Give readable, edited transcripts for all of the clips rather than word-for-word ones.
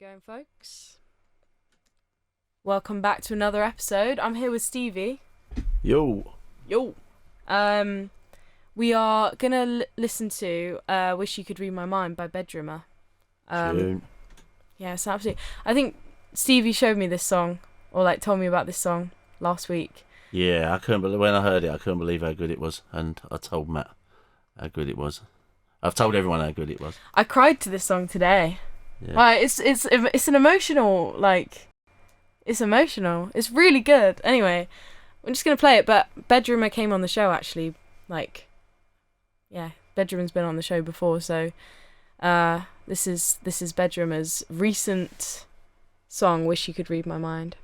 Going, folks? Welcome back to another episode. I'm here with Stevie. Yo. We are gonna listen to "Wish You Could Read My Mind" by Bedroomer. Yeah, it's absolutely. I think Stevie showed me this song, or like told me about this song last week. Yeah, I couldn't believe when I heard it. I couldn't believe how good it was, and I told Matt how good it was. I've told everyone how good it was. I cried to this song today. Yeah. Like it's an emotional it's emotional. It's really good. Anyway, I'm just gonna play it. But Bedroomer came on the show actually. Bedroomer's been on the show before. So this is Bedroomer's recent song, "Wish You Could Read My Mind."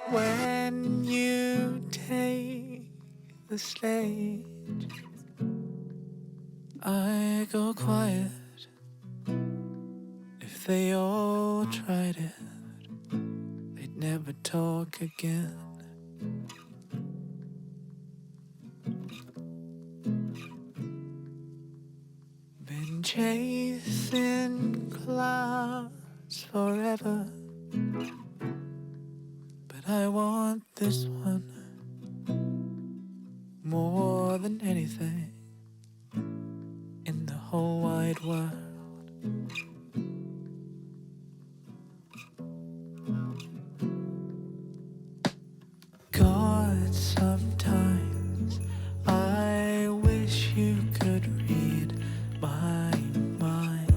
When you take the stage, I go quiet. If they all tried it, they'd never talk again. Been chasing clouds forever, I want this one more than anything in the whole wide world. God, sometimes I wish you could read my mind.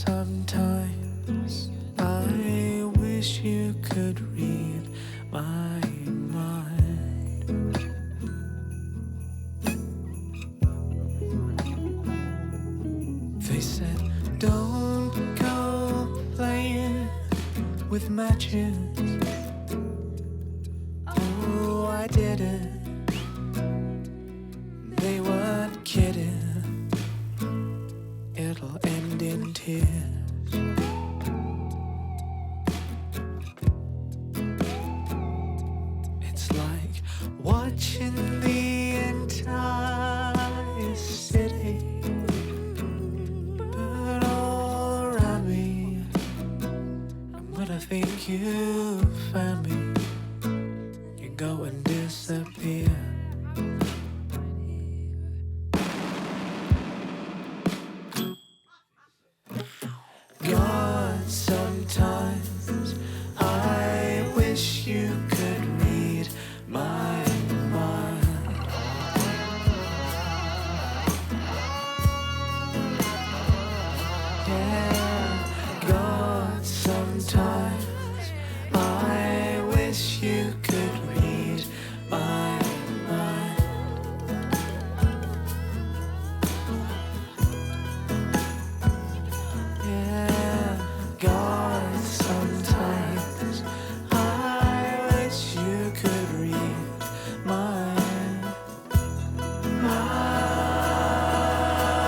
Sometimes I wish you could read my mind. They said, don't go playing with matches. Oh, I did it. They weren't kidding. It'll end in tears. It's like watching the entire city burn all around me. And when I think you found me, you go and disappear. God, sometimes I wish you could read my mind. Yeah, God, sometimes I wish you could read my mind. God, sometimes I wish you could read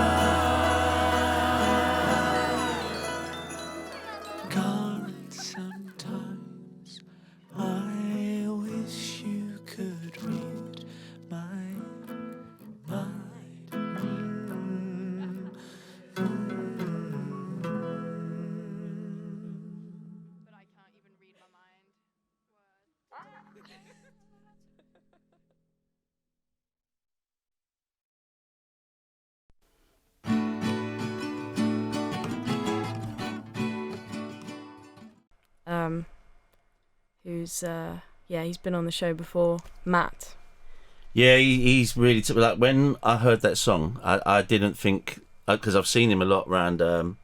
my mind. God, sometimes I wish you could read my mind. He's been on the show before. Matt. Yeah, he's really like when I heard that song, I didn't think, because I've seen him a lot around open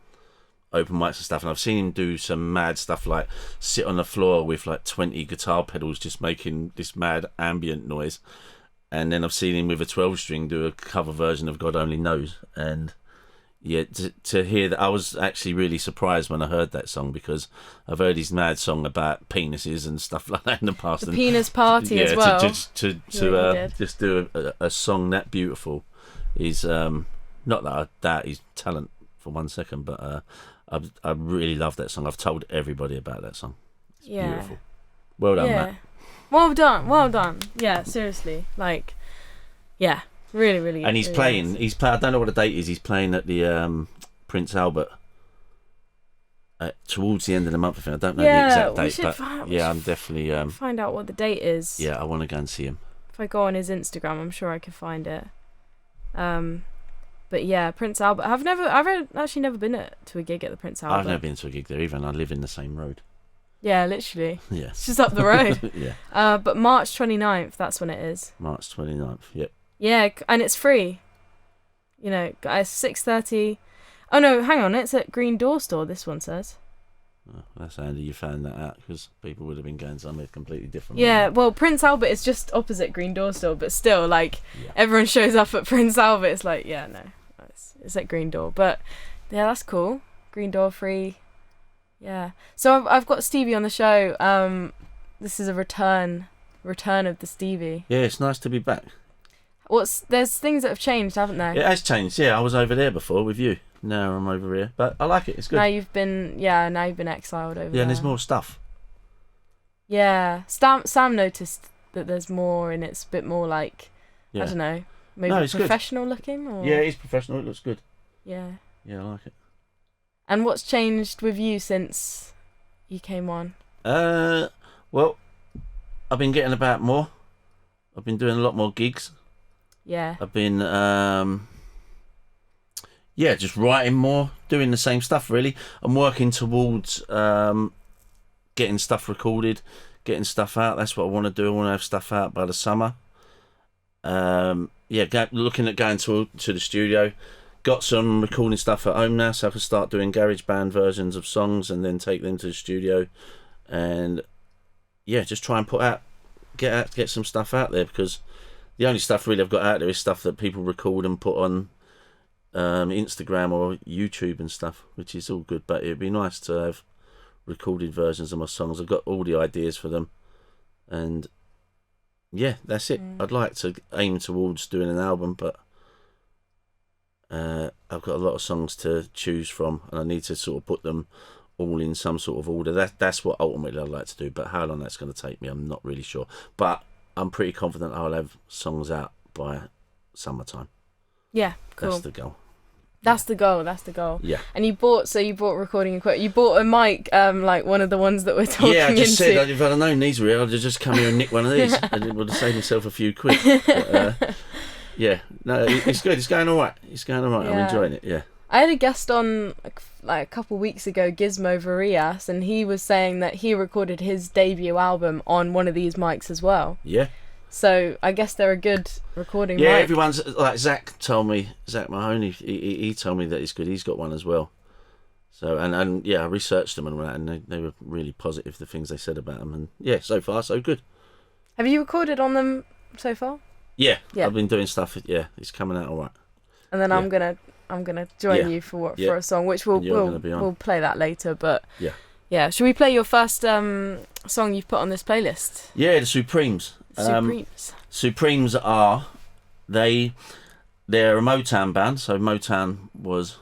mics and stuff, and I've seen him do some mad stuff like sit on the floor with like 20 guitar pedals just making this mad ambient noise, and then I've seen him with a 12 string do a cover version of God Only Knows, and yeah, to hear that, I was actually really surprised when I heard that song, because I've heard his mad song about penises and stuff like that in the past. The and penis party as well. To Really just do a song that beautiful is not that I doubt his talent for 1 second, but I really love that song. I've told everybody about that song. It's beautiful. Well done, Matt. Well done. Yeah, seriously. Like, yeah, really, really. And he's really playing. nice. I don't know what the date is. He's playing at the Prince Albert towards the end of the month. I think. I don't know the exact date, but I'm definitely find out what the date is. Yeah, I want to go and see him. If I go on his Instagram, I'm sure I can find it. But yeah, Prince Albert. I've actually never been to a gig at the Prince Albert. I've never been to a gig there either, and I live in the same road. Yeah, literally. Yeah. It's just up the road. Yeah. But March 29th, that's when it is. March 29th, yep. Yeah, and it's free. You know, it's 6:30. Oh no, hang on, it's at Green Door Store, this one says. Oh, that's handy you found that out, because people would have been going somewhere completely different. Yeah, well, Prince Albert is just opposite Green Door Store, but still, like, everyone shows up at Prince Albert. It's like, yeah, no, it's at Green Door. But, yeah, that's cool. Green Door free. Yeah. So I've got Stevie on the show. This is a return of the Stevie. Yeah, it's nice to be back. There's things that have changed, haven't there? It has changed, yeah. I was over there before with you. Now I'm over here. But I like it, it's good. Now you've been exiled over there. Yeah, and there's more stuff. Yeah. Sam noticed that there's more, and it's a bit more like, I don't know, maybe professional looking? Or... Yeah, it is professional. It looks good. Yeah. Yeah, I like it. And what's changed with you since you came on? Well, I've been getting about more. I've been doing a lot more gigs. Yeah. I've been, just writing more, doing the same stuff, really. I'm working towards getting stuff recorded, getting stuff out. That's what I want to do. I want to have stuff out by the summer. Looking at going to the studio. Got some recording stuff at home now, so I can start doing garage band versions of songs and then take them to the studio, and just try and get some stuff out there, because the only stuff really I've got out there is stuff that people record and put on Instagram or YouTube and stuff, which is all good. But it'd be nice to have recorded versions of my songs. I've got all the ideas for them, and that's it. I'd like to aim towards doing an album, but I've got a lot of songs to choose from, and I need to sort of put them all in some sort of order. That's what ultimately I'd like to do, but how long that's going to take me, I'm not really sure. But I'm pretty confident I'll have songs out by summertime. Yeah, cool. That's the goal. That's the goal. Yeah. And you bought recording equipment. You bought a mic, like one of the ones that we're talking into. Yeah, I just said if I'd have known these were here, I'd have just come here and nick one of these. And it would have saved myself a few quid. But, it's good. It's going all right. Yeah. I'm enjoying it. Yeah. I had a guest on like a couple of weeks ago, Gizmo Varias, and he was saying that he recorded his debut album on one of these mics as well. Yeah. So I guess they're a good recording mic. Yeah, everyone's like Zach Mahoney. He told me that it's good. He's got one as well. So I researched them and all that, and they were really positive, the things they said about them, and so far so good. Have you recorded on them so far? Yeah. I've been doing stuff. Yeah, it's coming out all right. And then I'm gonna join you for a song, which we'll play that later. But yeah. Should we play your first song you've put on this playlist? Yeah, the Supremes. Supremes are they're a Motown band. So Motown was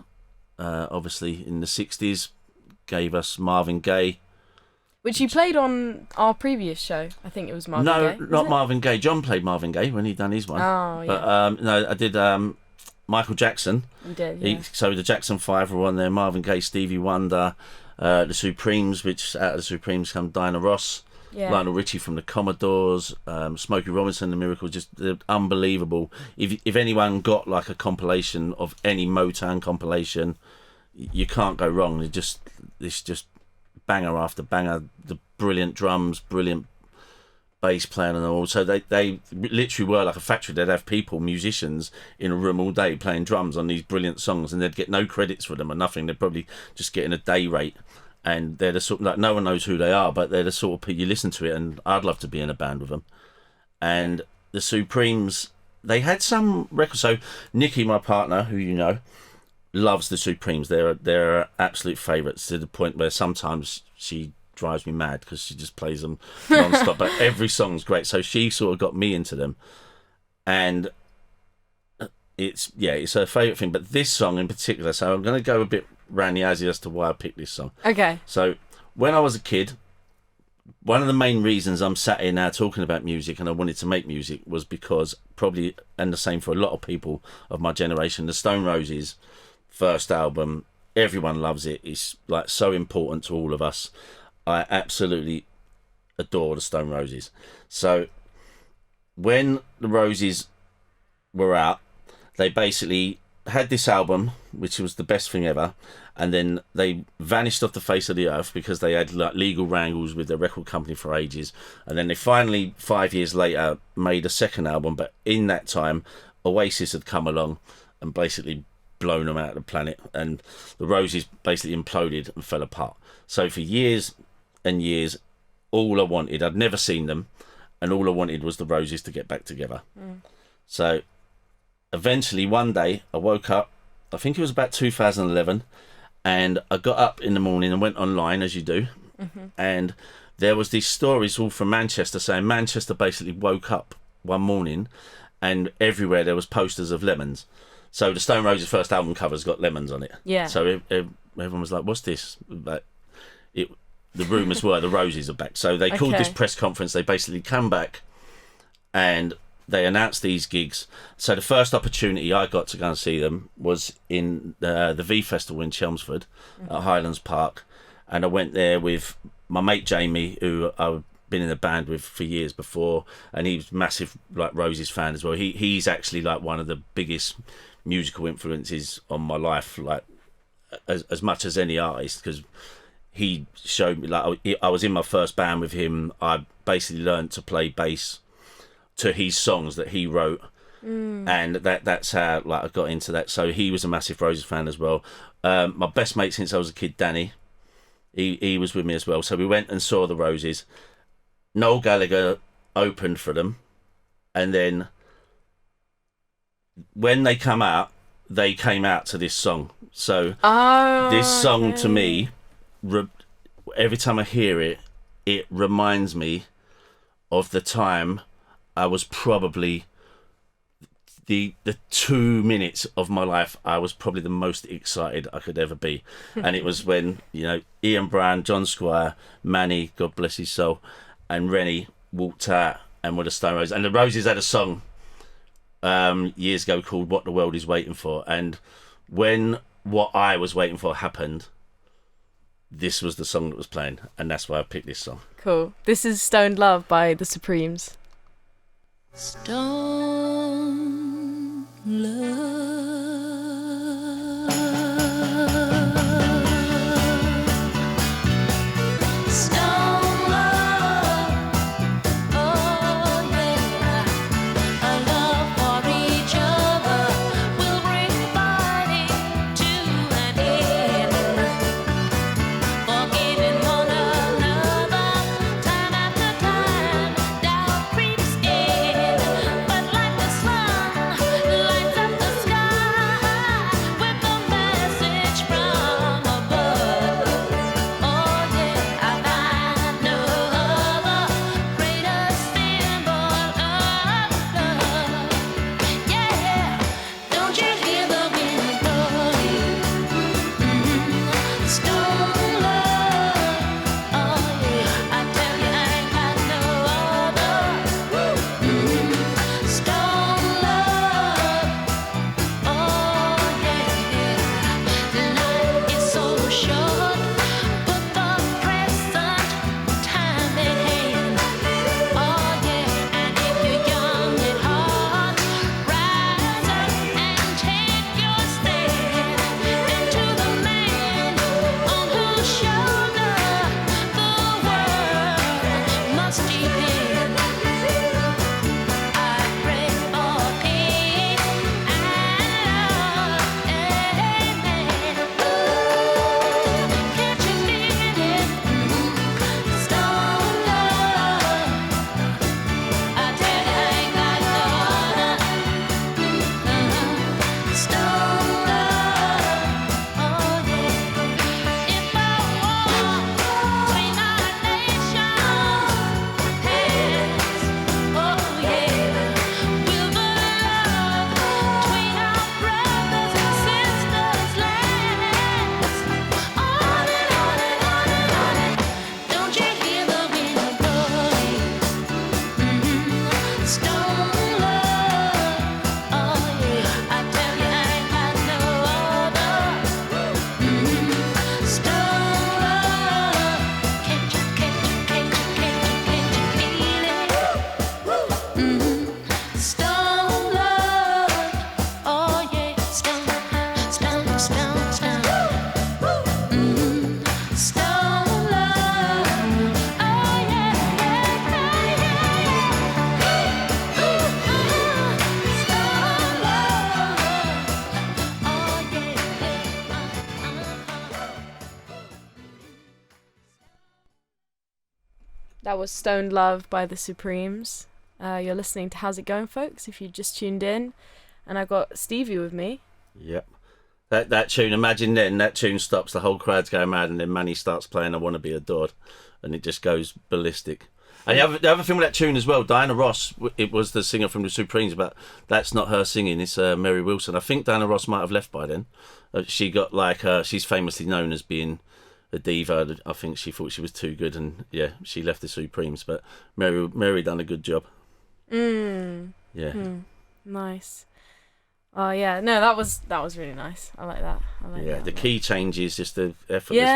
obviously in the 60s, gave us Marvin Gaye. Which you played on our previous show. I think it was Marvin Gaye. No, not Marvin Gaye. John played Marvin Gaye when he done his one. Oh, yeah. But no, I did Michael Jackson. You did, yeah. So the Jackson 5 were on there. Marvin Gaye, Stevie Wonder, the Supremes, which out of the Supremes come Dinah Ross, Lionel Richie from the Commodores, Smokey Robinson, The Miracles, just unbelievable. If anyone got like a compilation of any Motown compilation, you can't go wrong. It's just banger after banger, the brilliant drums, brilliant bass playing and all. So they literally were like a factory. They'd have musicians in a room all day playing drums on these brilliant songs, and they'd get no credits for them or nothing. They'd probably just get in a day rate, and they're the sort of, like, no one knows who they are, but they're the sort of people you listen to it, and I'd love to be in a band with them. And the Supremes, they had some records. So Nikki, my partner, who you know, loves the Supremes. They're her absolute favourites, to the point where sometimes she drives me mad because she just plays them non-stop. But every song's great. So she sort of got me into them, and it's her favourite thing. But this song in particular, so I'm going to go a bit randy-azzy as to why I picked this song. Okay. So when I was a kid, one of the main reasons I'm sat here now talking about music and I wanted to make music was because probably, and the same for a lot of people of my generation, the Stone Roses first album, everyone loves it. It's like so important to all of us. I absolutely adore the Stone Roses. So when the Roses were out, they basically had this album, which was the best thing ever, and then they vanished off the face of the earth because they had like legal wrangles with the record company for ages. And then they finally, 5 years later, made a second album. But in that time, Oasis had come along and basically blown them out of the planet, and the Roses basically imploded and fell apart. So for years and years, all I wanted, I'd never seen them, and all I wanted was the Roses to get back together. So eventually one day I woke up, I think it was about 2011, and I got up in the morning and went online, as you do, and there was these stories all from Manchester saying Manchester basically woke up one morning and everywhere there was posters of lemons. So the Stone Roses first album cover's got lemons on it. Yeah. So everyone was like, what's this? But the rumours were the Roses are back. So they called this press conference. They basically come back and they announced these gigs. So the first opportunity I got to go and see them was in the V Festival in Chelmsford at Highlands Park. And I went there with my mate Jamie, who I've been in a band with for years before, and he was a massive like Roses fan as well. He's actually like one of the biggest musical influences on my life, like as much as any artist, because he showed me, like I was in my first band with him. I basically learned to play bass to his songs that he wrote, and that's how like I got into that. So he was a massive Roses fan as well. My best mate since I was a kid, Danny, he was with me as well. So we went and saw the Roses. Noel Gallagher opened for them, and then when they came out to this song. So this song to me, every time I hear it, it reminds me of the time I was probably the 2 minutes of my life I was probably the most excited I could ever be. And it was when, Ian Brown, John Squire, Manny, God bless his soul, and Rennie walked out and were the Stone Roses. And the Roses had a song years ago called What the World Is Waiting For. And when What I Was Waiting For happened, this was the song that was playing. And that's why I picked this song. Cool. This is Stoned Love by the Supremes. Stone love. Stone love. Oh yeah. A love for each other will bring fighting to an end. Forgiving one another time after time. Doubt creeps in, but like the sun lights up the That was Stoned Love by the Supremes. You're listening to How's It Going, folks, if you just tuned in. And I got Stevie with me. Yep. That tune, imagine then, that tune stops, the whole crowd's going mad, and then Manny starts playing I Want to Be Adored, and it just goes ballistic. And the other thing with that tune as well, Diana Ross, it was the singer from the Supremes, but that's not her singing, it's Mary Wilson. I think Diana Ross might have left by then. She got she's famously known as being a diva. I think she thought she was too good, and yeah, she left the Supremes, but Mary done a good job. Yeah. Nice. Oh yeah, no, that was really nice. I like that. The key changes, just the effortless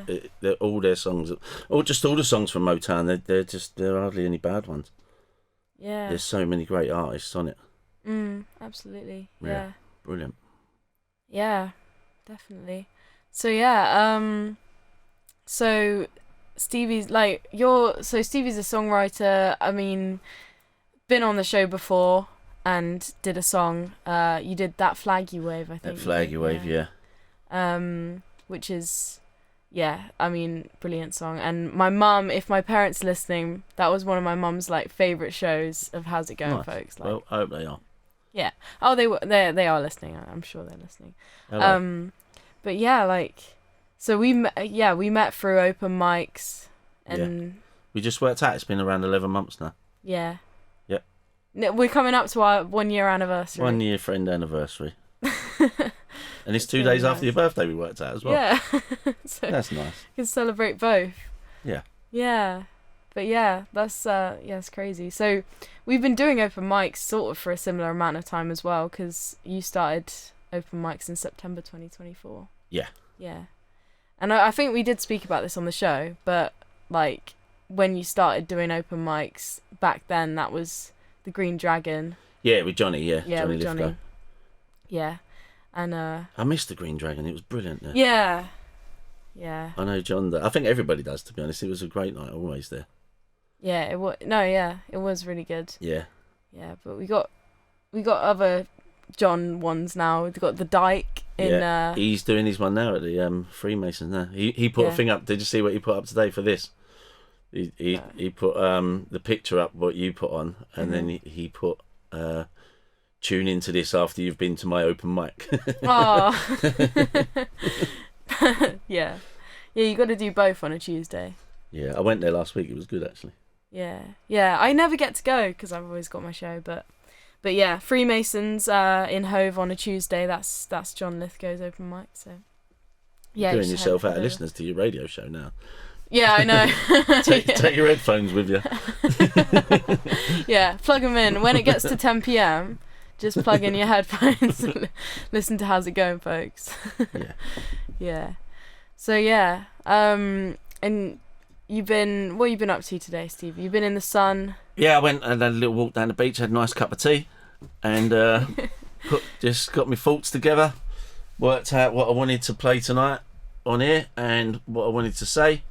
vocals. All their songs, all the songs from Motown. They're hardly any bad ones. Yeah. There's so many great artists on it. Absolutely. Yeah. Yeah. Brilliant. Yeah, definitely. So yeah, so Stevie's Stevie's a songwriter. I mean, been on the show before. And did a song. You did That Flag You Wave, I think. That Flag You Wave, yeah. Which is, I mean, brilliant song. And my mum, if my parents are listening, that was one of my mum's favourite shows of How's It Going, nice. folks. Well, I hope they are. Yeah. Oh, they are listening. I'm sure they're listening. Hello. But yeah, so we met through open mics, and we just worked out. It's been around 11 months now. Yeah. Yep. We're coming up to our 1 year anniversary. 1 year friend anniversary. And it's 2 days after your birthday we worked out as well. Yeah. So that's nice. You can celebrate both. Yeah. Yeah. But yeah, that's it's crazy. So we've been doing open mics sort of for a similar amount of time as well, because you started open mics in September 2024. Yeah. Yeah. And I think we did speak about this on the show, but when you started doing open mics back then, that was the Green Dragon. Yeah, with Johnny, Yeah, Johnny with Lithgow. Johnny. Yeah. And I missed the Green Dragon, it was brilliant there. Yeah. Yeah. I know John, I think everybody does, to be honest. It was a great night, always there. Yeah, it was it was really good. Yeah. Yeah, but we got other John ones now. We've got the Dyke in he's doing his one now at the Freemasons now. He put a thing up. Did you see what he put up today for this? He put the picture up what you put on, and then he put tune into this after you've been to my open mic. Oh. Yeah, you got to do both on a Tuesday. Yeah, I went there last week. It was good actually. Yeah. I never get to go because I've always got my show, but yeah, Freemasons in Hove on a Tuesday. That's John Lithgow's open mic. So yeah, you're doing yourself out of listeners to your radio show now. Yeah, I know. Take your headphones with you. Yeah, plug them in. When it gets to 10 p.m, just plug in your headphones and listen to How's It Going, folks. Yeah. Yeah. So yeah, and what you been up to today, Steve? You've been in the sun. Yeah, I went and had a little walk down the beach, had a nice cup of tea, and just got my thoughts together, worked out what I wanted to play tonight on here and what I wanted to say.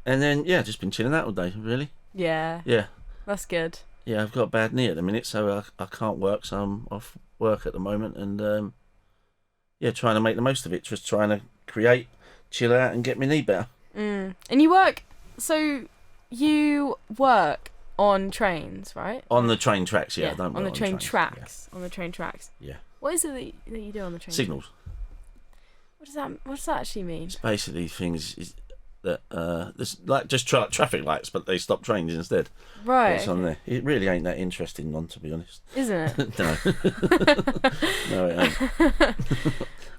And then, just been chilling out all day, really. Yeah. Yeah. That's good. Yeah, I've got a bad knee at the minute, so I can't work, so I'm off work at the moment. And, trying to make the most of it. Just trying to create, chill out, and get my knee better. And you work on trains, right? On the train tracks, I don't work on the train trains. tracks. Yeah. On the train tracks. Yeah. What is it that you do on the train? Signals. What does that actually mean? It's basically things that there's like just traffic lights, but they stop trains instead. Right. It's on there. It really ain't that interesting, Non, to be honest. Isn't it? No. No, it ain't.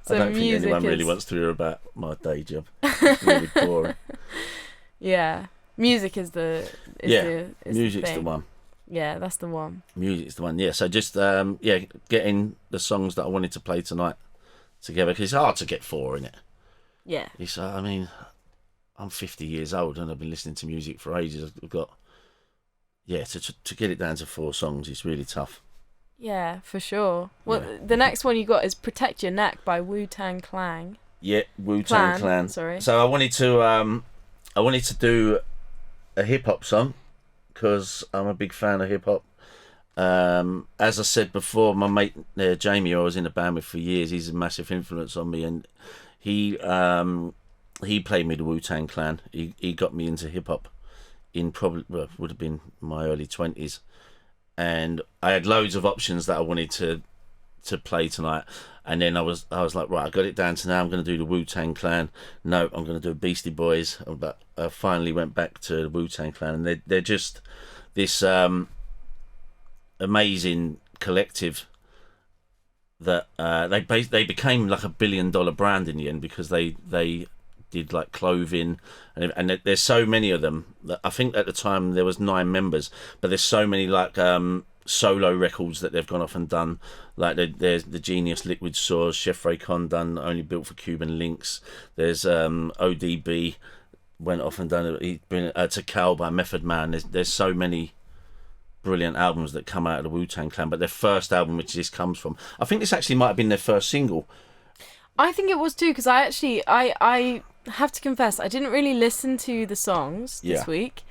So I don't think anyone really wants to hear about my day job. It's really boring. Yeah. Music is music's the one. Yeah, that's the one. Music's the one. Yeah. So just getting the songs that I wanted to play tonight together, because it's hard to get four in it. Yeah. It's I mean, I'm 50 years old and I've been listening to music for ages. I've got to get it down to 4 songs is really tough. Yeah, for sure. Well, the next one you got is "Protect Your Neck" by Wu-Tang Clan. Yeah, Wu-Tang Clan. Sorry. So I wanted to do a hip hop song because I'm a big fan of hip hop. As I said before, my mate Jamie, who I was in a band with for years, he's a massive influence on me, and he played me the Wu-Tang Clan. He got me into hip hop. in probably would have been my early 20s, and I had loads of options that I wanted to play tonight. And then I was like, right, I got it down to now I'm going to do the Wu-Tang Clan. No, I'm going to do Beastie Boys. But I finally went back to the Wu-Tang Clan, and they're just this amazing collective that they became like $1 billion brand in the end, because they did like clothing, and there's so many of them that I think at the time there was 9 members, but there's so many like solo records that they've gone off and done. Like there's the Genius Liquid Source, Chef Ray Con done Only Built for Cuban Links. There's ODB went off and done he's been to Cal by Method Man. There's so many brilliant albums that come out of the Wu-Tang Clan, but their first album, which this comes from, I think this actually might have been their first single. I think it was too, because I have to confess, I didn't really listen to the songs this week.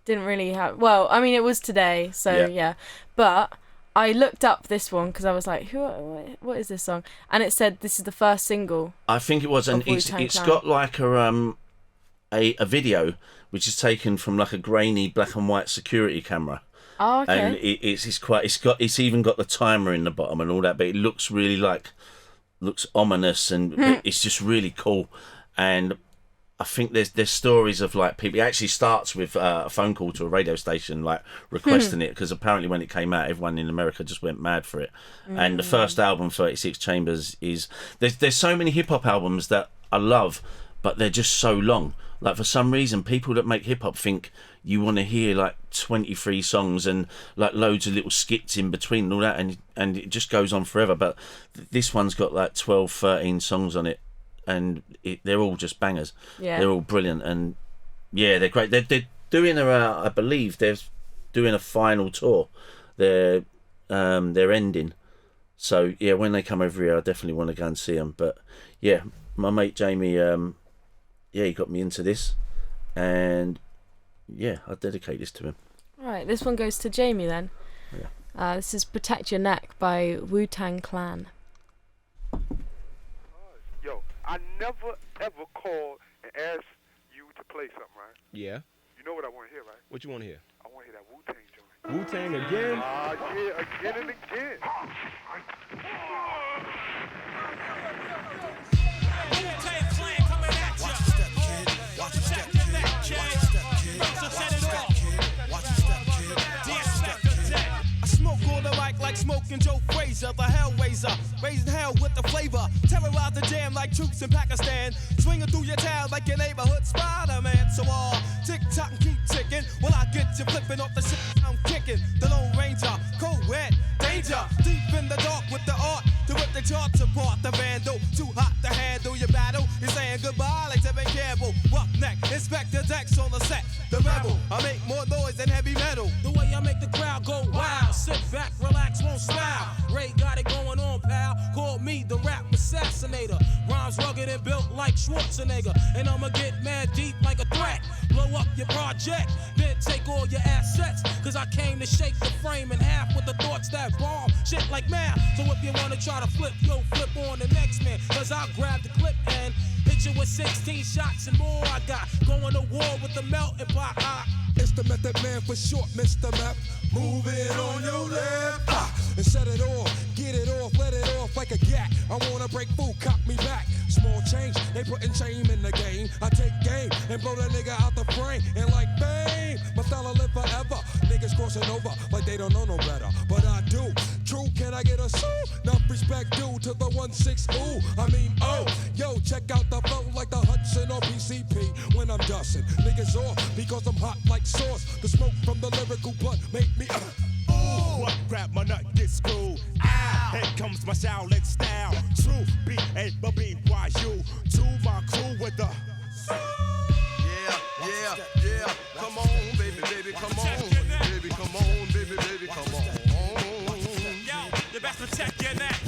Didn't really have... Well, I mean, it was today, so yeah. But I looked up this one because I was like, what is this song? And it said this is the first single. I think it was, and it's got like a video which is taken from like a grainy black and white security camera. Oh, okay. And it's even got the timer in the bottom and all that, but it looks really looks ominous, and it's just really cool. And I think there's stories of like people. It actually starts with a phone call to a radio station like requesting it, because apparently when it came out, everyone in America just went mad for it. And the first album, 36 Chambers, is there's so many hip hop albums that I love, but they're just so long. Like for some reason, people that make hip hop think you want to hear like 23 songs and like loads of little skits in between and all that, and it just goes on forever. But this one's got like 12, 13 songs on it. And they're all just bangers. Yeah, they're all brilliant, and yeah, they're great. They're doing I believe they're doing a final tour. They're ending. So yeah, when they come over here, I definitely want to go and see them. But yeah, my mate Jamie, he got me into this, and yeah, I dedicate this to him. All right, this one goes to Jamie then. Yeah. This is "Protect Your Neck" by Wu-Tang Clan. I never ever called and asked you to play something, right? Yeah. You know what I want to hear, right? What you want to hear? I want to hear that Wu-Tang joint. Wu-Tang again? Yeah, again and again. Wu-Tang Clan coming at ya. Watch your step, kid. Watch your step, kid. Watch your step, kid. So set it off. Watch your step, kid. I smoke on the mic like smoking Joe Frazier, the Hellraiser, raising hell with the flavor, terrorize the jam like troops in Pakistan, swinging through your town like your neighborhood Spider-Man. So tick tock and keep ticking, while I get you flipping off the shit I'm kicking. The Lone Ranger, cold red, danger, deep in the dark with the art to rip the charts apart. The vandal, too hot to handle your battle. You're saying goodbye like Tevin Campbell. Roughneck, Inspector Dex on the set. The rebel, I make more noise than heavy metal. The way I make the crowd go wild. Sit back, relax, won't smile. Ray got it going on, pal. Call me the rap assassinator. Rhymes rugged and built like Schwarzenegger. And I'ma get mad deep like a threat. Blow up your project, then take all your assets. Cause I came to shake the frame in half with the thoughts that bomb shit like math. So if you wanna try to flip, flip on the next man. Cause I'll grab the clip and hit you with 16 shots and more. I got going to war with the melting pot. It's the Method Man for short, Mr. Map. Move it on your left, and set it off, get it off, let it off like a gat. I wanna break food, cop me back. Small change, they putting shame in the game. I take game and blow that nigga out the frame. And like fame, my style will live forever. Niggas crossing over like they don't know no better, but I do. True, can I get a sue? Enough respect due to the 1-6 ooh. I mean, oh, yo, check out the flow like the Hudson or PCP. When I'm dusting, niggas off because I'm hot like sauce. The smoke from the lyrical blunt make me ooh, what grab my nut, get screwed. Ow, here comes my Shaolin style. True, B-A-B-Y-U. To my crew with the yeah. Come on, baby, come on. Baby, come on, baby, come on. Yo, you best protect your neck.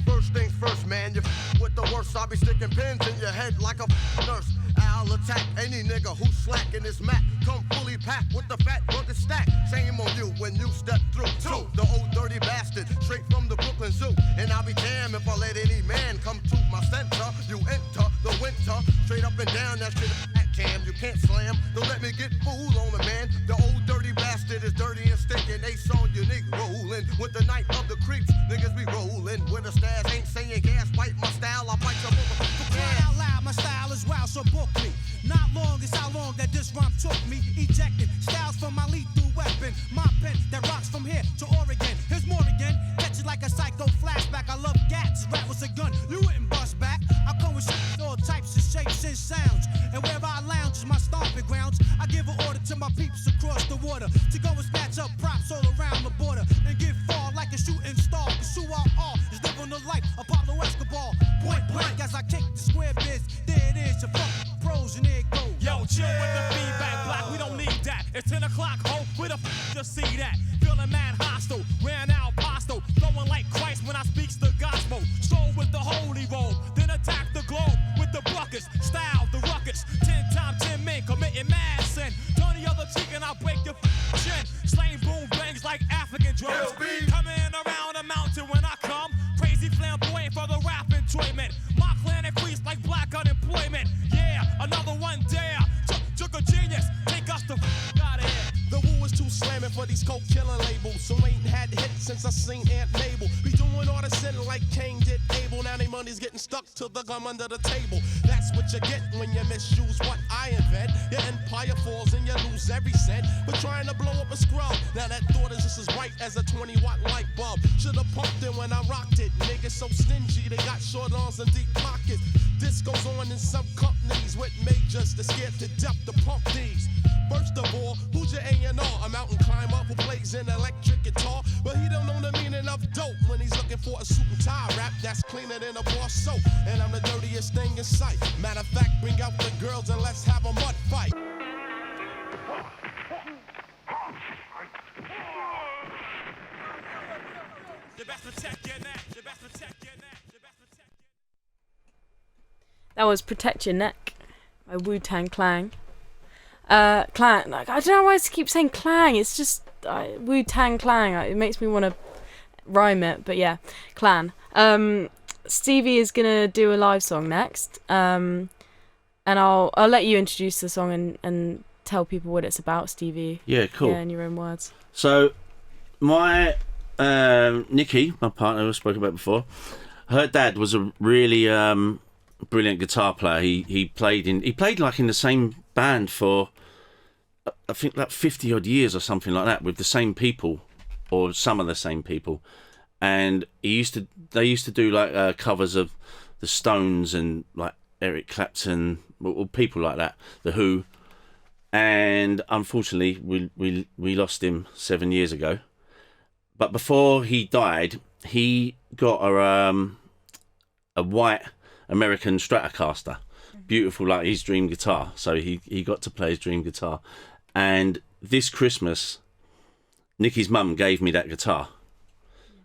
First things first, man, you with the worst. I'll be sticking pins in your head like a nurse. I'll attack any nigga who's slacking his Mac. Come fully packed with the fat burger stack. Shame on you when you step through. Two, the old dirty bastard, straight from the Brooklyn Zoo. And I'll be damned if I let any man come to my center. You enter the winter, straight up and down that shit at cam. You can't slam, don't let me get fooled on the man. The rolling with the night of the creeps. Niggas be rolling with the stairs. Ain't saying gas, bite my style. I bite your motherfucker. Crying out loud, my style is wild, so book me. Not long is how long that this rhyme took me. Ejecting styles from my lethal weapon. My pen that rocks from here to Oregon. Here's more again. Catch it like a psycho flashback. I love gats. Rap was a gun. You wouldn't bust back. I come with all types of shapes and sounds. And where I lounge is my stomping grounds. I give an order to my peeps across the water to go and snatch up props all around the border and get far like a shooting star. Cause who I are is living the life of Pablo Escobar. Point blank as I kick the square biz. There it is, your fucking pros and there it goes. Yo, chill with the feedback block, we don't need that. It's 10 o'clock, ho, where the f to see that? Feeling mad hostile, ran out pasto, flowing like Christ when I speaks the gospel. Stroll with the holy roll, then attack the globe with the buckets. Style, the ruckus, 10 times 10 men committing mad sin. Turn the other cheek and I'll break your chin. Slaying boom bangs like African drums. Coming around the mountain when I come. Crazy flamboyant for the rap enjoyment. My clan increase like black unemployment. Yeah, another one dare. Took a genius, take us the out of here. The Wu is too slamming for these coke killing labels. So ain't had hits since I seen Aunt Mabel. Be doing all the sin like Cain did Abel. Now they money's getting stuck to the gum under the table. That's what you get when you misuse what I invent. Your empire falls and you lose every cent. But trying to blow up a scrub. Now that thought is just as bright as a 20-watt light bulb. Should've pumped it when I rocked it. Niggas so stingy, they got short arms and deep pockets. This goes on in some companies with majors that scared to death to pump these. First of all, who's your A&R? A mountain climber who plays an electric guitar, but he don't know the meaning of dope when he's looking for a suit and tie rap that's cleaner than a bar soap. And I'm the dirtiest thing in sight. Matter of fact, bring out the girls and let's have a mud fight. That was Protect Your Neck by Wu-Tang Clan. Clan, like, I don't know why I keep saying clang. It's just Wu-Tang Clan. It makes me want to rhyme it, but yeah, Clan. Stevie is gonna do a live song next, and I'll let you introduce the song and tell people what it's about, Stevie. Yeah, cool. Yeah, in your own words. So, my Nikki, my partner I spoke about before, her dad was a really brilliant guitar player. He played like in the same band for I think like 50 odd years or something like that with the same people or some of the same people, and they used to do like covers of the Stones and like Eric Clapton or people like that, the Who, and unfortunately we lost him 7 years ago. But before he died, he got a white American Stratocaster, beautiful, like his dream guitar. So he got to play his dream guitar, and this Christmas Nikki's mum gave me that guitar,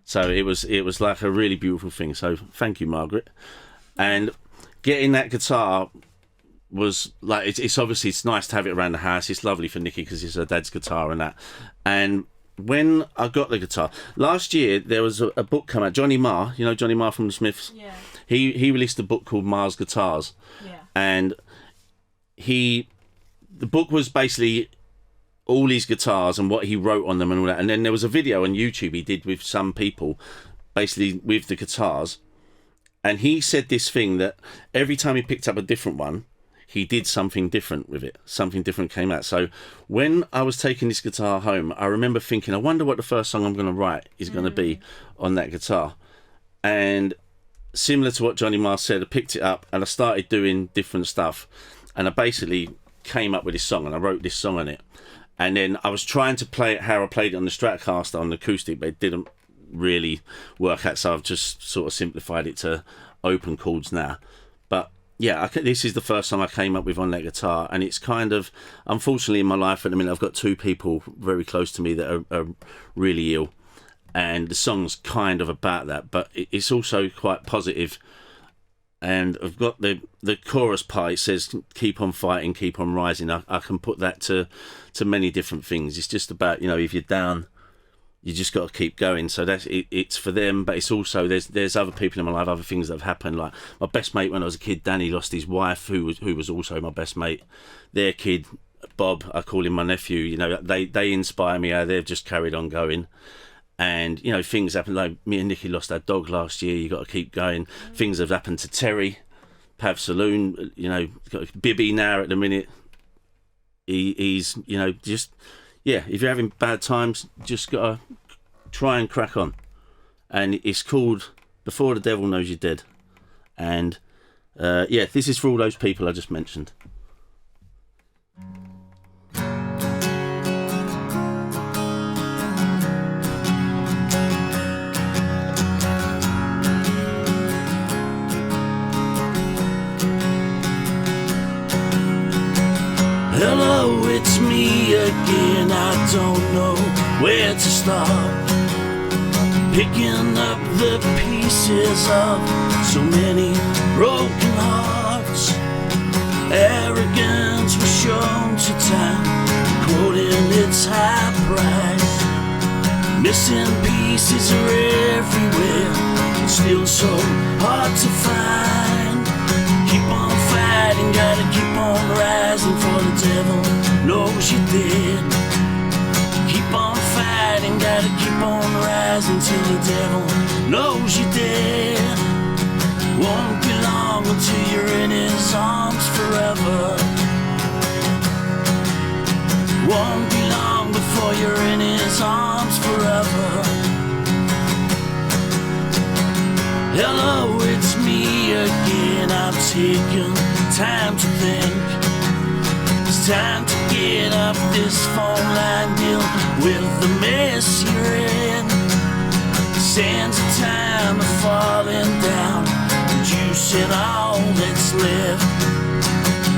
so it was like a really beautiful thing. So thank you, Margaret. And getting that guitar was like, it's obviously it's nice to have it around the house. It's lovely for Nikki because it's her dad's guitar and that. And when I got the guitar last year, there was a book come out. Johnny Marr, you know Johnny Marr from the Smiths. Yeah. He released a book called Marr's Guitars. Yeah. And the book was basically all his guitars and what he wrote on them and all that. And then there was a video on YouTube he did with some people, basically with the guitars. And he said this thing that every time he picked up a different one, he did something different with it. Something different came out. So when I was taking this guitar home, I remember thinking, I wonder what the first song I'm going to write is going to be on that guitar. And similar to what Johnny Marr said, I picked it up and I started doing different stuff. And I basically came up with this song and I wrote this song on it. And then I was trying to play it how I played it on the Stratocaster on the acoustic, but it didn't really work out. So I've just sort of simplified it to open chords now. But yeah, this is the first song I came up with on that guitar, and it's kind of, unfortunately in my life at the minute, I've got two people very close to me that are really ill, and the song's kind of about that, but it's also quite positive. And I've got the chorus part, it says keep on fighting, keep on rising. I can put that to many different things. It's just about, you know, if you're down, you just got to keep going. So that's it's for them, but it's also there's other people in my life, other things that have happened. Like my best mate when I was a kid, Danny, lost his wife, who was also my best mate. Their kid, Bob, I call him my nephew. You know, they inspire me. How they've just carried on going, And, you know, things happen, like me and Nikki lost our dog last year, you got to keep going. Things have happened to Terry, Pav Saloon, you know, got Bibby now at the minute. He's, you know, just, yeah, if you're having bad times, just got to try and crack on. And it's called Before the Devil Knows You're Dead. And, yeah, this is for all those people I just mentioned. Hello, it's me again. I don't know where to start. Picking up the pieces of so many broken hearts. Arrogance was shown to town, quoting its high price. Missing pieces are everywhere, still so hard to find. Keep on fighting, gotta keep on rising, for the devil knows you did. Keep on fighting, gotta keep on rising till the devil knows you did. Won't be long until you're in his arms forever. Won't be long before you're in his arms forever. Hello, it's me again. I'm taking time to think. It's time to get off this phone line, deal with the mess you're in. The sands of time are falling down, and you said all that's left.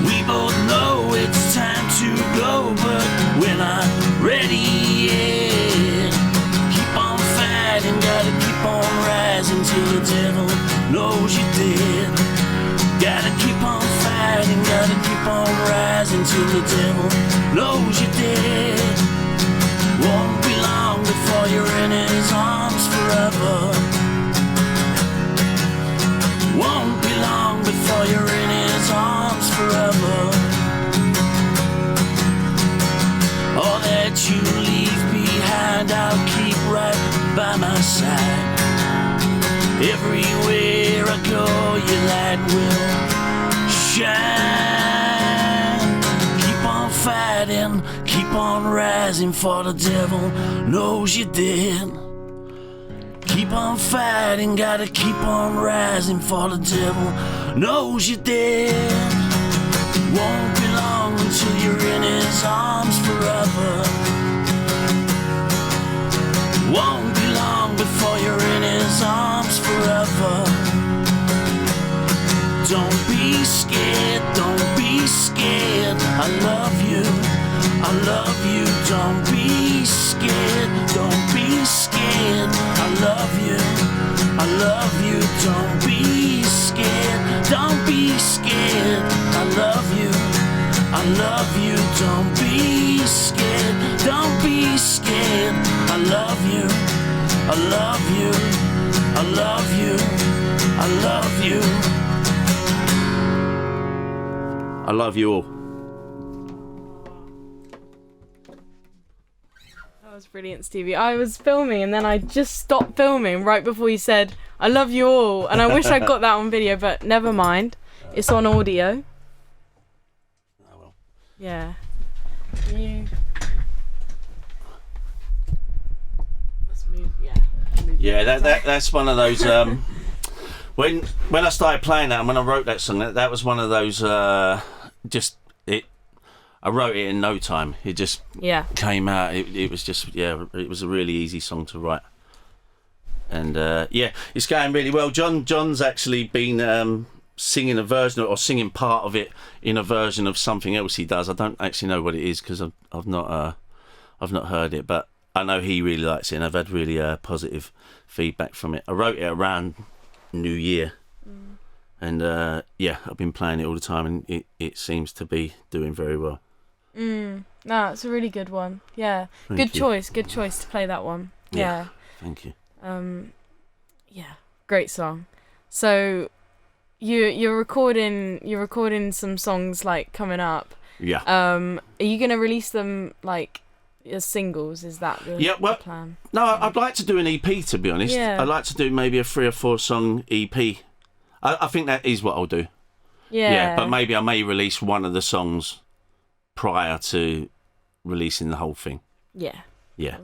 We both know it's time to go, but we're not ready yet. Keep on fighting, gotta keep on rising till the devil knows you did. Gotta keep on fighting, gotta keep on rising till the devil knows you did. Won't be long before you're in his arms forever. Won't be long before you're in his arms forever. All that you leave behind, I'll keep right by my side. Everywhere I go, your light will shine. Keep on fighting, keep on rising, for the devil knows you did. Keep on fighting, gotta keep on rising, for the devil knows you did. Won't be long until you're in his arms forever. Won't be long before you're in his arms forever. Don't be scared, don't be scared. I love you, I love you. Don't be scared, don't be scared. I love you, I love you. Don't be scared, don't be scared. I love you, I love you. Don't be scared, don't be scared. I love you, I love you, I love you, I love you. I love you all. That was brilliant, Stevie. I was filming and then I just stopped filming right before you said, I love you all. And I wish I got that on video, but never mind. It's on audio. Oh well. Yeah. You... Let's move, yeah. Yeah, that's one of those. When I started playing that and when I wrote that song, that was one of those. I wrote it in no time. It just came out. It was just it was a really easy song to write. And it's going really well. John's actually been singing a version or singing part of it in a version of something else he does. I don't actually know what it is because I've not heard it, but I know he really likes it, and I've had really positive feedback from it. I wrote it around New Year, and I've been playing it all the time, and it seems to be doing very well. No, it's a really good one. Yeah, good choice to play that one. Yeah. Thank you. Great song. So you're recording some songs like coming up. Yeah. Are you gonna release them like as singles? Is that the, Yeah, well, the plan? No, I'd like to do an EP, to be honest. Yeah. I'd like to do maybe a 3 or 4 song EP. I think that is what I'll do. Yeah. But maybe I may release one of the songs prior to releasing the whole thing. Yeah. Yeah.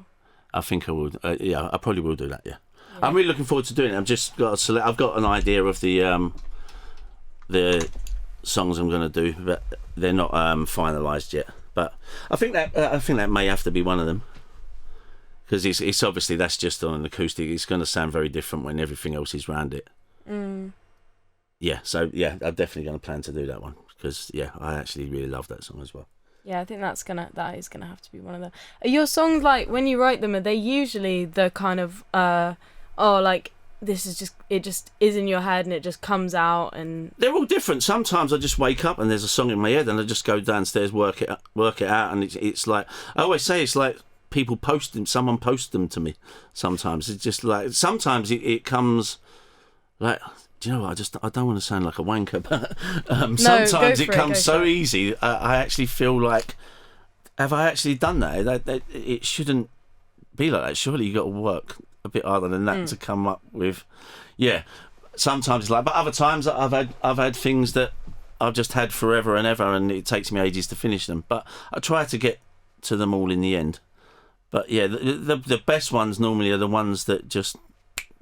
I think I would. Yeah, I probably will do that, yeah. I'm really looking forward to doing it. I've just got to select. I've got an idea of the songs I'm going to do, but they're not finalised yet. But I think that may have to be one of them, because it's obviously that's just on an acoustic. It's going to sound very different when everything else is round it. Yeah, so yeah, I'm definitely going to plan to do that one, because yeah, I actually really love that song as well. Yeah, I think that is gonna have to be one of them. Are your songs, like, when you write them, are they usually the kind of like this is just is in your head and it just comes out? And they're all different. Sometimes I just wake up and there's a song in my head and I just go downstairs, work it out, and it's like I always say, it's like people post them. Someone posts them to me. Sometimes it's just like it comes like. Do you know what? I don't want to sound like a wanker, but sometimes it comes so easy. I actually feel like, have I actually done that? It shouldn't be like that. Surely you got to work a bit harder than that to come up with. Yeah, sometimes it's like, but other times I've had things that I've just had forever and ever, and it takes me ages to finish them. But I try to get to them all in the end. But yeah, the best ones normally are the ones that just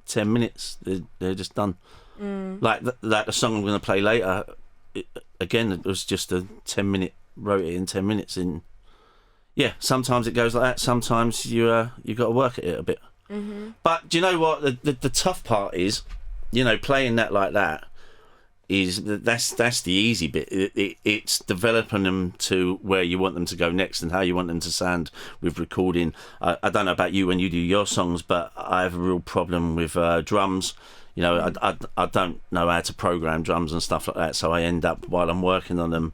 10 minutes. They're just done. Like the song I'm going to play later, it was just a 10-minute, wrote it in 10 minutes. And yeah, sometimes it goes like that. Sometimes you got to work at it a bit. But do you know what? The tough part is, playing that like that that's the easy bit. It's developing them to where you want them to go next and how you want them to sound with recording. I don't know about you when you do your songs, but I have a real problem with drums. I don't know how to program drums and stuff like that, so I end up, while I'm working on them,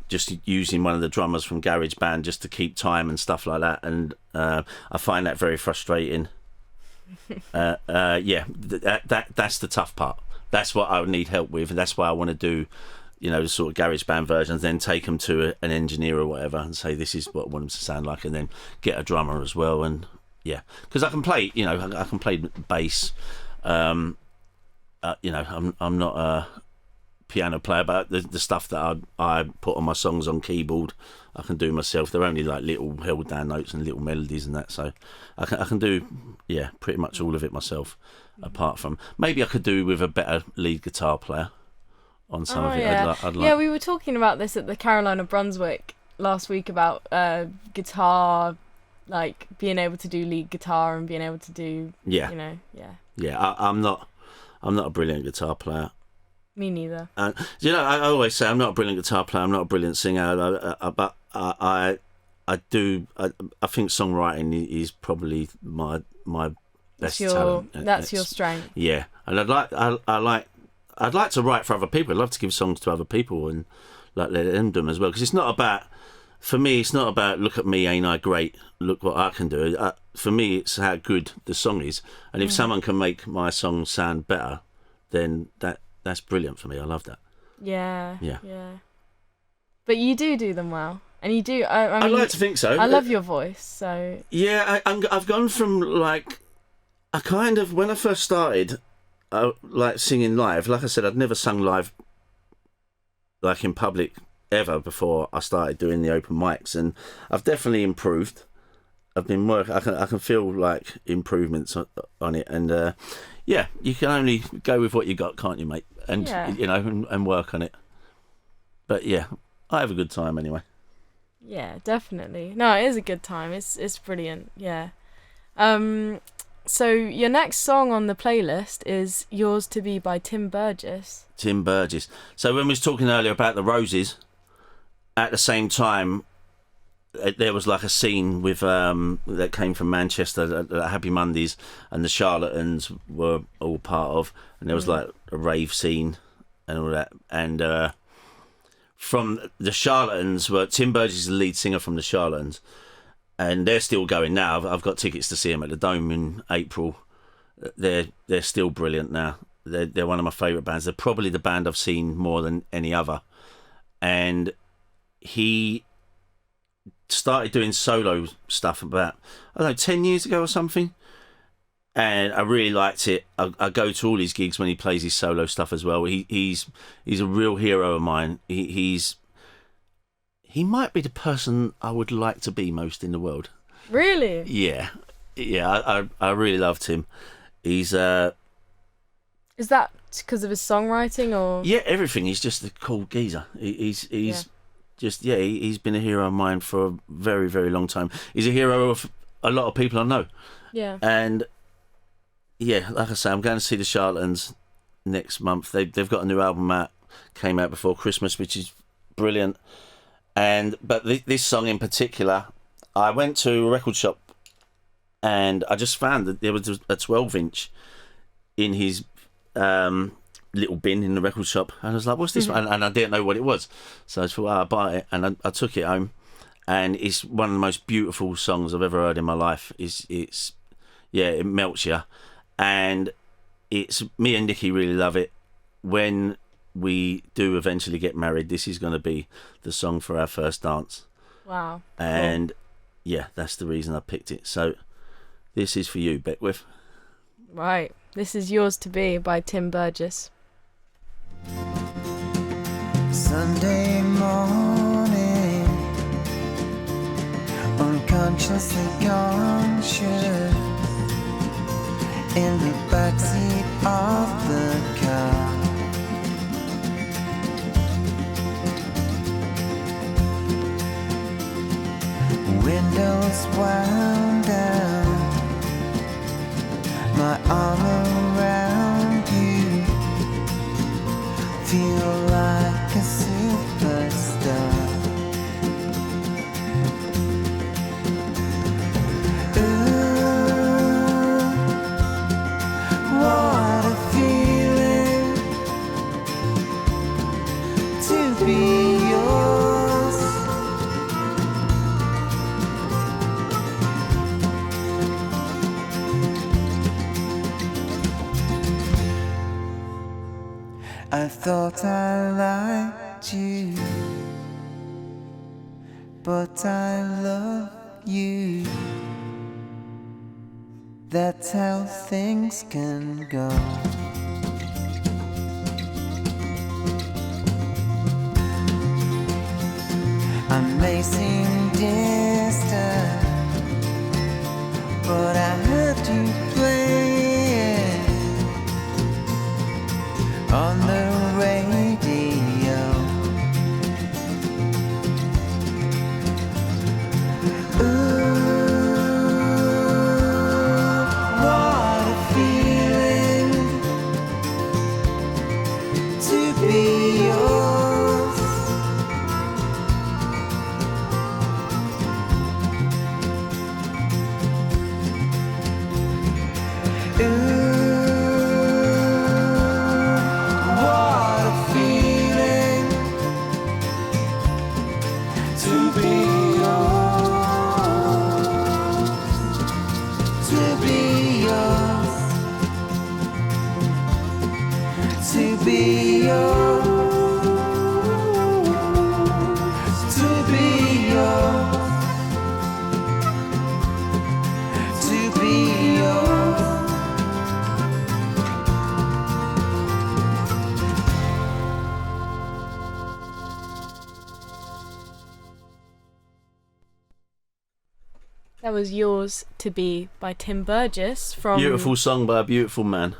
just using one of the drummers from GarageBand just to keep time and stuff like that, and I find that very frustrating. Yeah, that's the tough part. That's what I would need help with, and that's why I want to do, the sort of GarageBand versions, then take them to an engineer or whatever and say this is what I want them to sound like, and then get a drummer as well. And yeah, because I can play, I can play bass. I'm not a piano player, but the stuff that I put on my songs on keyboard, I can do myself. They're only like little held down notes and little melodies and that, so I can do pretty much all of it myself. Apart from maybe I could do with a better lead guitar player on some of it. Yeah. I'd like. Yeah, we were talking about this at the Carolina Brunswick last week about guitar, like being able to do lead guitar and being able to do I'm not a brilliant guitar player. Me neither. I always say I'm not a brilliant guitar player. I'm not a brilliant singer. But I think songwriting is probably my best talent. That's your strength. Yeah, and I'd like to write for other people. I'd love to give songs to other people and like let them do them as well. Because it's not about, for me, it's not about look at me, ain't I great? Look what I can do. For me, it's how good the song is. And if someone can make my song sound better, then that's brilliant for me. I love that. Yeah. But you do them well, and you do. I mean, I'd like to think so. I love your voice. So yeah, I've gone from like. I kind of, when I first started, like singing live, like I said, I'd never sung live, like in public ever before I started doing the open mics, and I've definitely improved. I've been working. I can feel like improvements on it, and you can only go with what you got, can't you, mate? And and work on it. But yeah, I have a good time anyway. Yeah, definitely. No, it is a good time. It's brilliant. Yeah. So your next song on the playlist is Yours to Be by Tim Burgess. Tim Burgess. So when we was talking earlier about the Roses, at the same time, there was like a scene with that came from Manchester that Happy Mondays and the Charlatans were all part of, and there was like a rave scene and all that. And from the Charlatans, Tim Burgess is the lead singer from the Charlatans. And they're still going now. I've got tickets to see them at the Dome in April. They're still brilliant now. They're one of my favourite bands. They're probably the band I've seen more than any other. And he started doing solo stuff about, I don't know, 10 years ago or something. And I really liked it. I go to all his gigs when he plays his solo stuff as well. He's a real hero of mine. He might be the person I would like to be most in the world. Really? Yeah. I really loved him. He's Is that because of his songwriting or? Yeah, everything. He's just a cool geezer. He's been a hero of mine for a very, very long time. He's a hero of a lot of people I know. Yeah. And yeah, like I say, I'm going to see the Charlatans next month. They've got a new album out, came out before Christmas, which is brilliant. But this song in particular, I went to a record shop and I just found that there was a 12-inch in his little bin in the record shop, and I was like, "What's this?" Mm-hmm. And I didn't know what it was, so I thought, "Well, I'll buy it," and I took it home, and it's one of the most beautiful songs I've ever heard in my life. It melts you, and it's me and Nikki really love it. When we do eventually get married, this is going to be the song for our first dance. Wow. And yeah, that's the reason I picked it. So this is for you, Beckwith. Right. This is Yours to Be by Tim Burgess. Sunday morning, unconsciously conscious, in the backseat of the car. Windows wound down, my arm around you, feel like a superstar. Ooh, what a feeling to be yours. I thought I liked you, but I love you. That's how things can go. I may seem distant, but I heard you playing on the radio. Ooh, what a feeling to be yours. Ooh, That was Yours to Be by Tim Burgess from... Beautiful song by a beautiful man.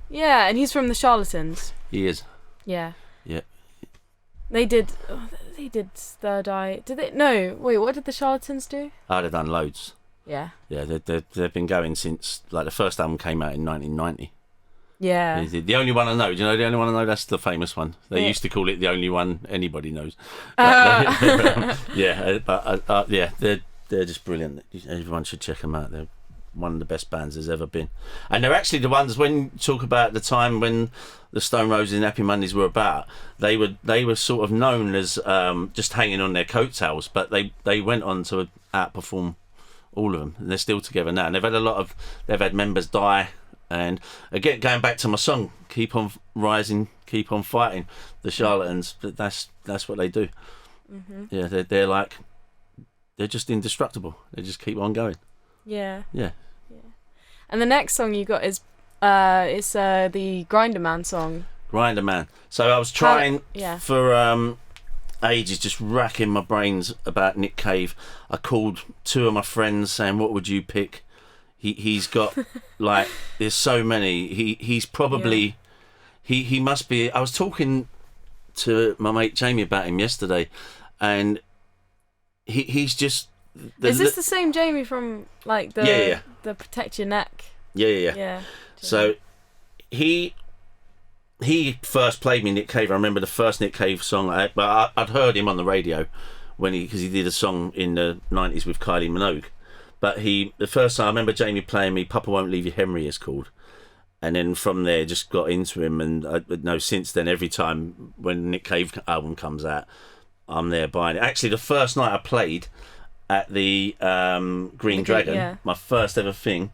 Yeah, and he's from the Charlatans. He is. Yeah. Yeah. They did Third Eye. Did they? No. Wait, what did the Charlatans do? Oh, they've done loads. Yeah. Yeah, they've been going since, like, the first album came out in 1990. Yeah. The only one I know. Do you know the only one I know? That's the famous one. They used to call it the only one anybody knows. Yeah, but they're just brilliant. Everyone should check them out. They're one of the best bands there's ever been. And they're actually the ones, when you talk about the time when the Stone Roses and Happy Mondays were about, they were sort of known as just hanging on their coattails, but they went on to outperform all of them, and they're still together now. And they've had members die. And again, going back to my song, keep on rising, keep on fighting. The Charlatans, that's what they do. Mm-hmm. Yeah, they're like they're just indestructible. They just keep on going. Yeah. Yeah. And the next song you got is it's the Grinderman song. Grinderman. So I was trying yeah. for ages, just racking my brains about Nick Cave. I called 2 of my friends saying, what would you pick? He's got like, there's so many. He's probably he must be. I was talking to my mate Jamie about him yesterday, and he's just. Is this the same Jamie from like the Protect Your Neck? Yeah. So he first played me Nick Cave. I remember the first Nick Cave song. I'd heard him on the radio because he did a song in the 90s with Kylie Minogue. But the first time I remember Jamie playing me, Papa Won't Leave You Henry is called. And then from there just got into him, and I know since then every time when Nick Cave album comes out, I'm there buying it. Actually, the first night I played at the Green Dragon, my first ever thing,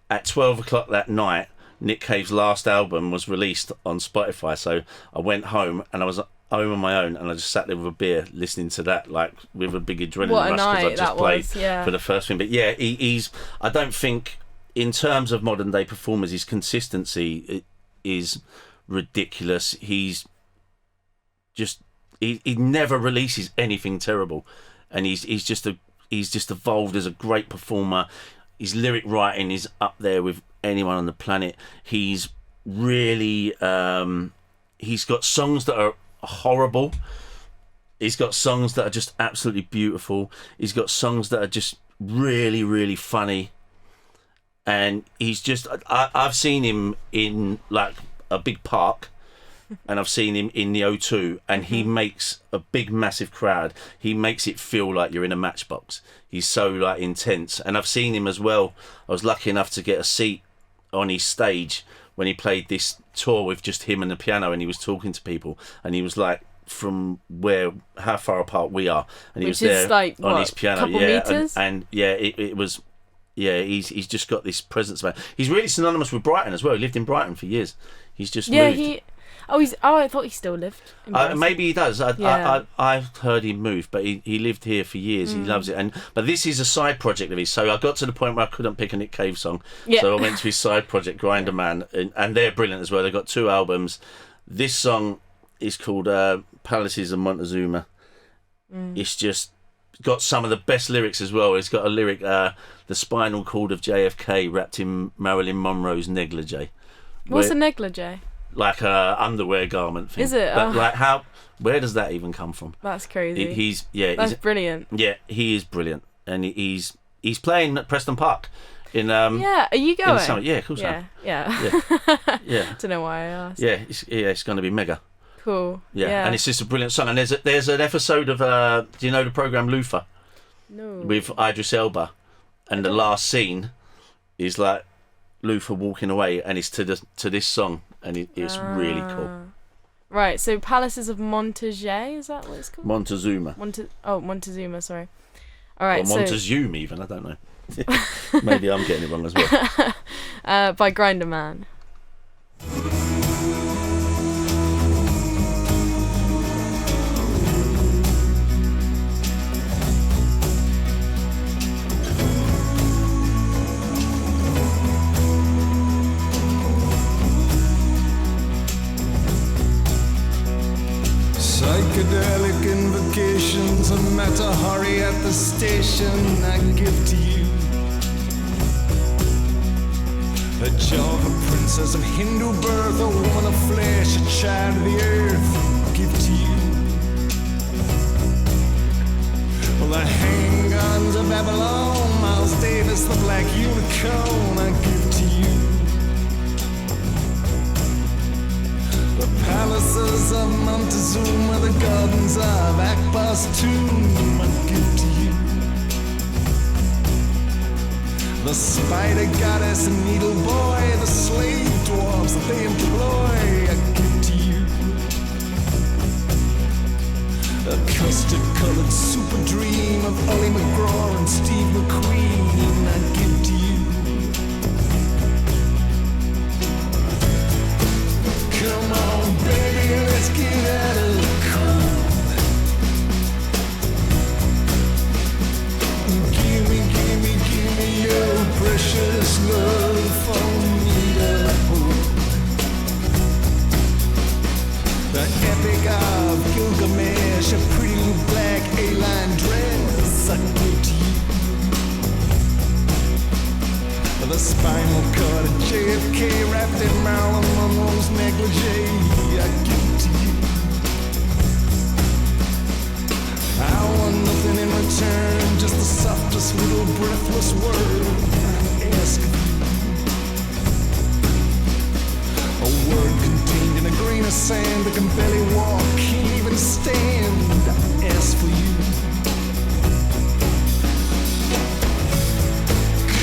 at 12 o'clock that night, Nick Cave's last album was released on Spotify. So I went home, and I was home on my own, and I just sat there with a beer listening to that, like with a big adrenaline rush, because I just played for the first thing. But yeah, he's I don't think in terms of modern day performers his consistency is ridiculous. He's just he never releases anything terrible, and he's just evolved as a great performer. His lyric writing is up there with anyone on the planet. He's really he's got songs that are horrible. He's got songs that are just absolutely beautiful. He's got songs that are just really, really funny. And he's just I've seen him in like a big park, and I've seen him in the O2, and he makes a big massive crowd. He makes it feel like you're in a Matchbox. He's so like intense. And I've seen him as well. I was lucky enough to get a seat on his stage when he played this tour with just him and the piano, and he was talking to people, and he was like from how far apart we are, and he was there like, on his piano, meters? and it was, he's just got this presence, man. He's really synonymous with Brighton as well. He lived in Brighton for years. He's just moved. I thought he still lived in Brighton. Maybe he does. I've heard him move, but he lived here for years. He loves it. But this is a side project of his. So I got to the point where I couldn't pick a Nick Cave song. So I went to his side project, Grinderman, and they're brilliant as well. They've got 2 albums. This song is called Palaces of Montezuma. It's just got some of the best lyrics as well. It's got a lyric, the spinal cord of JFK wrapped in Marilyn Monroe's negligee. What's a negligee? Like a underwear garment thing. Is it? But like where does that even come from? That's crazy. That's brilliant. Yeah, he is brilliant, and he's playing at Preston Park in are you going? In the summer. Yeah, of course. Yeah. Don't know why I asked. Yeah, it's going to be mega. Cool. Yeah, and it's just a brilliant song. And there's an episode of do you know the program Luther? No. With Idris Elba, and the last scene is like Luther walking away, and it's to this song, and it's really cool. Right, so Palaces of Montezuma, is that what it's called? Montezuma. Montezuma, sorry. All right, or Montezuma even, I don't know. Maybe I'm getting it wrong as well. By Grinderman. Psychedelic invocations, a Matahari at the station I give to you. A Java princess of Hindu birth, a woman of flesh, a child of the earth, give to you. Well, the handguns of Babylon, Miles Davis, the black unicorn, I give to you. The palaces of Montezuma, the gardens of Akbar's tomb, I give to you. The spider goddess and needle boy, the slave dwarves that they employ, I give to you. A custard-colored super dream of Ollie McGraw and Steve McQueen, I give to you. Come on, baby, let's get out of the cold. love for me to hold. The epic of Gilgamesh, a pretty little black A-line dress, I give to you. The spinal cord of JFK wrapped in Marilyn Monroe's negligee, I give to you. I want nothing in return, just the softest little breathless word I ask of you. A word contained in a grain of sand that can barely walk, can't even stand. I ask for you.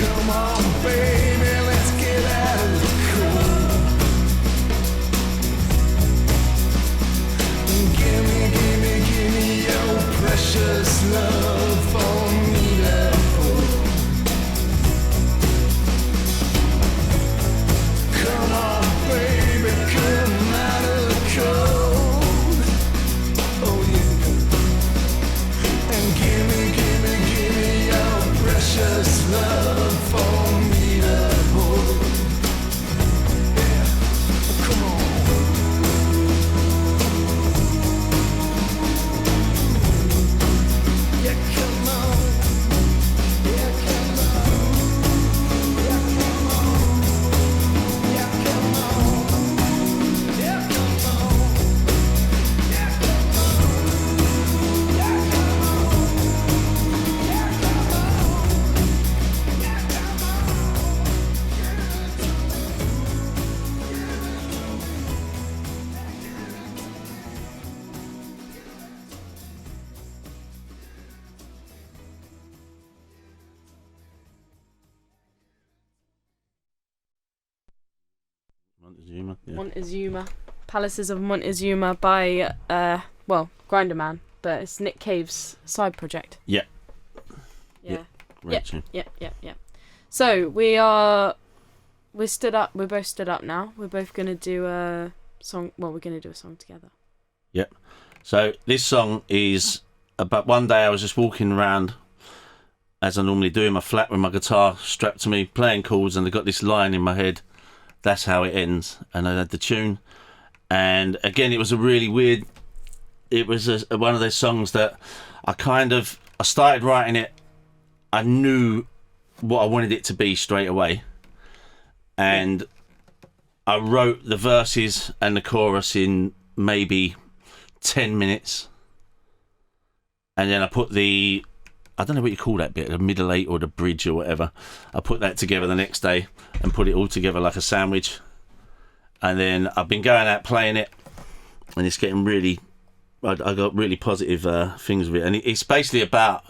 Come on, baby, let's get out of the cold. Give me your precious love for me to hold. Come on, baby, come out of the cold. Oh yeah. And give me your precious love for me to hold. Yeah, come on. Yeah, come on. Yeah, come on. Yeah, come on. Yeah, come on. Yeah, come on. Yeah, come on. Yeah, come Montezuma. Yeah. Montezuma. Palaces of Montezuma by, Grinderman, but it's Nick Cave's side project. Yeah. Yeah. Great tune. Yeah. So we're stood up. We're both stood up now. We're both gonna do a song. Well, we're gonna do a song together. Yep. So this song is about one day I was just walking around as I normally do in my flat with my guitar strapped to me, playing chords, and I got this line in my head. That's how it ends, and I had the tune. And again, it was a really weird. It was one of those songs that I started writing it. I knew what I wanted it to be straight away, and I wrote the verses and the chorus in maybe 10 minutes, and then I put I don't know what you call that bit, the middle eight or the bridge or whatever. I put that together the next day and put it all together like a sandwich. And then I've been going out playing it, and it's getting really, I got really positive things with it. And it's basically about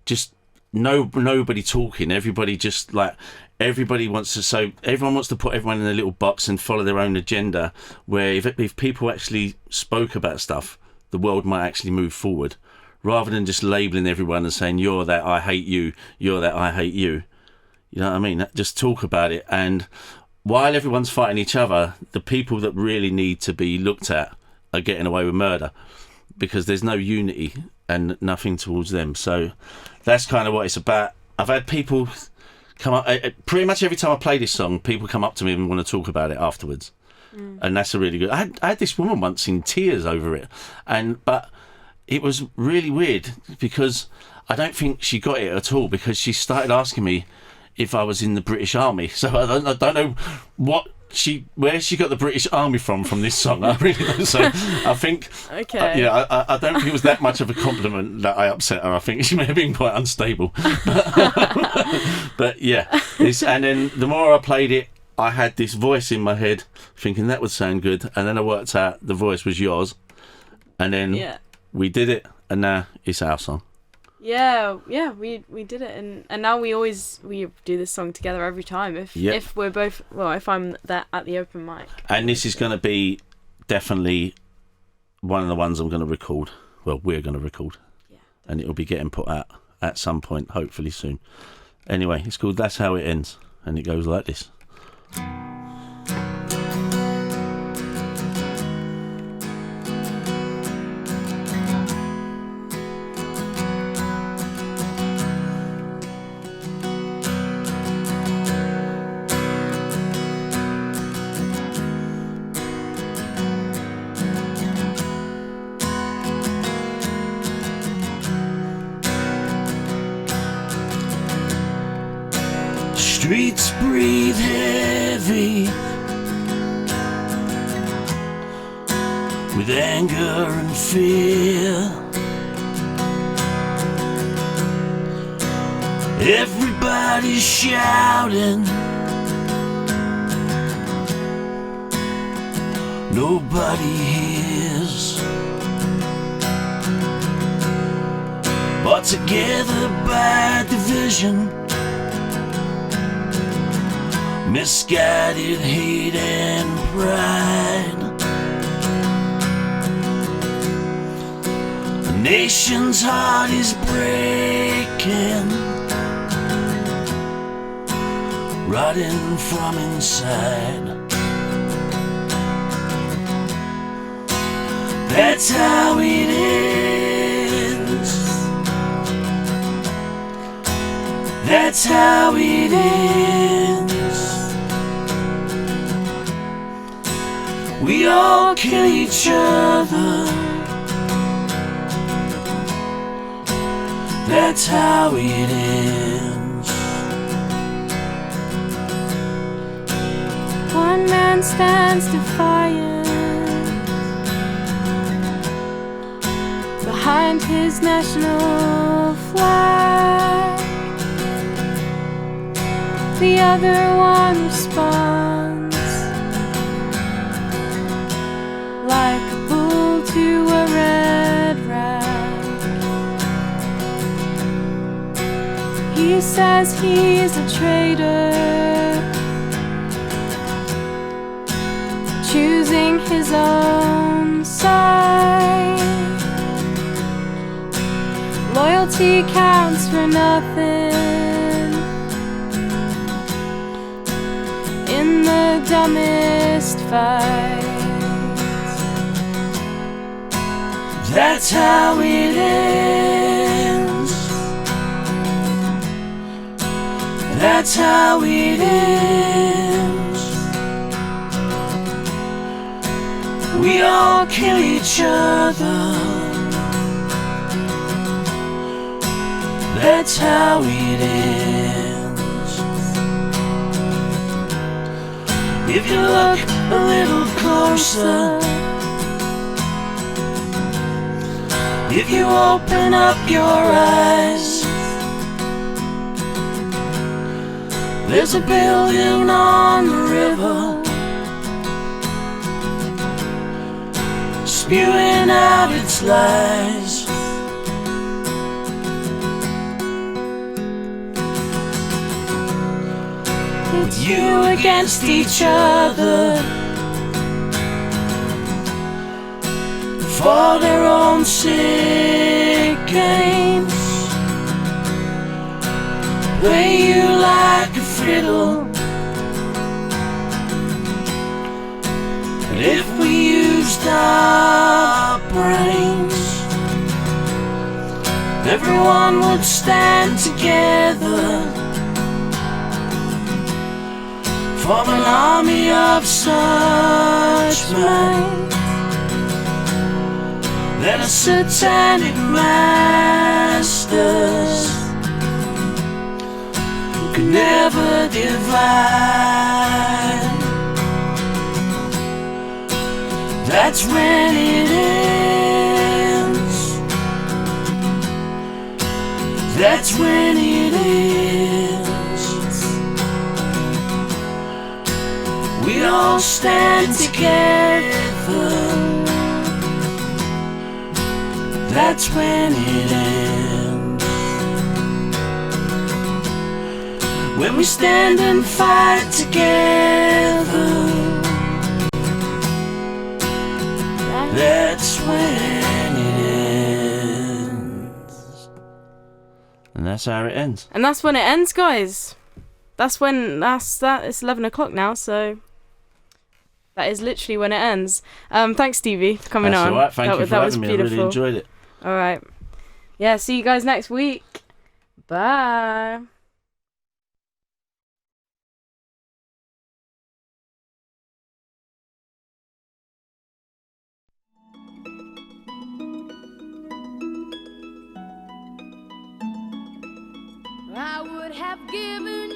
just nobody talking. Everybody just like, everybody wants to, so everyone wants to put everyone in a little box and follow their own agenda, where if people actually spoke about stuff, the world might actually move forward. Rather than just labelling everyone and saying, you're that, I hate you, you're that, I hate you. You know what I mean? Just talk about it. And while everyone's fighting each other, the people that really need to be looked at are getting away with murder, because there's no unity and nothing towards them. So that's kind of what it's about. I've had people come up, pretty much every time I play this song, people come up to me and want to talk about it afterwards. And that's a really good... I had this woman once in tears over it. But it was really weird, because I don't think she got it at all, because she started asking me if I was in the British Army. So I don't know where she got the British Army from this song. I really don't. So I think, okay. I don't think it was that much of a compliment that I upset her. I think she may have been quite unstable. But yeah, and then the more I played it, I had this voice in my head thinking that would sound good, and then I worked out the voice was yours, and then we did it, and now it's our song. Yeah, we did it, and now we do this song together every time. If we're both, if I'm at the open mic. And this is going to be definitely one of the ones I'm going to record. Well, we're going to record, and it'll be getting put out at some point, hopefully soon. Anyway, it's called That's How It Ends, and it goes like this. Streets breathe heavy with anger and fear. Everybody's shouting, nobody hears. But together by division, misguided hate and pride, the nation's heart is breaking, rotting from inside. That's how it ends. That's how it ends. We all kill each other. That's how it ends. One man stands defiant behind his national flag. The other one responds like a bull to a red rag. He says he's a traitor, choosing his own side. Loyalty counts for nothing in the dumbest fights. That's how it ends. That's how it ends. We all kill each other. That's how it ends. If you look a little closer, if you open up your eyes, there's a building on the river, spewing out its lies. With you against each other, for their own sick games, play you like a fiddle. And if we used our brains, everyone would stand together, form an army of such might that are satanic masters who can never divide. That's when it ends. That's when it ends. We all stand together. That's when it ends. When we stand and fight together, that's when it ends. And that's how it ends. And that's when it ends, guys. That's that. It's 11 o'clock now, so that is literally when it ends. Thanks, Stevie, for coming on. That's all right. Thank you for having me. I really enjoyed it. All right. Yeah, see you guys next week. Bye. I would have given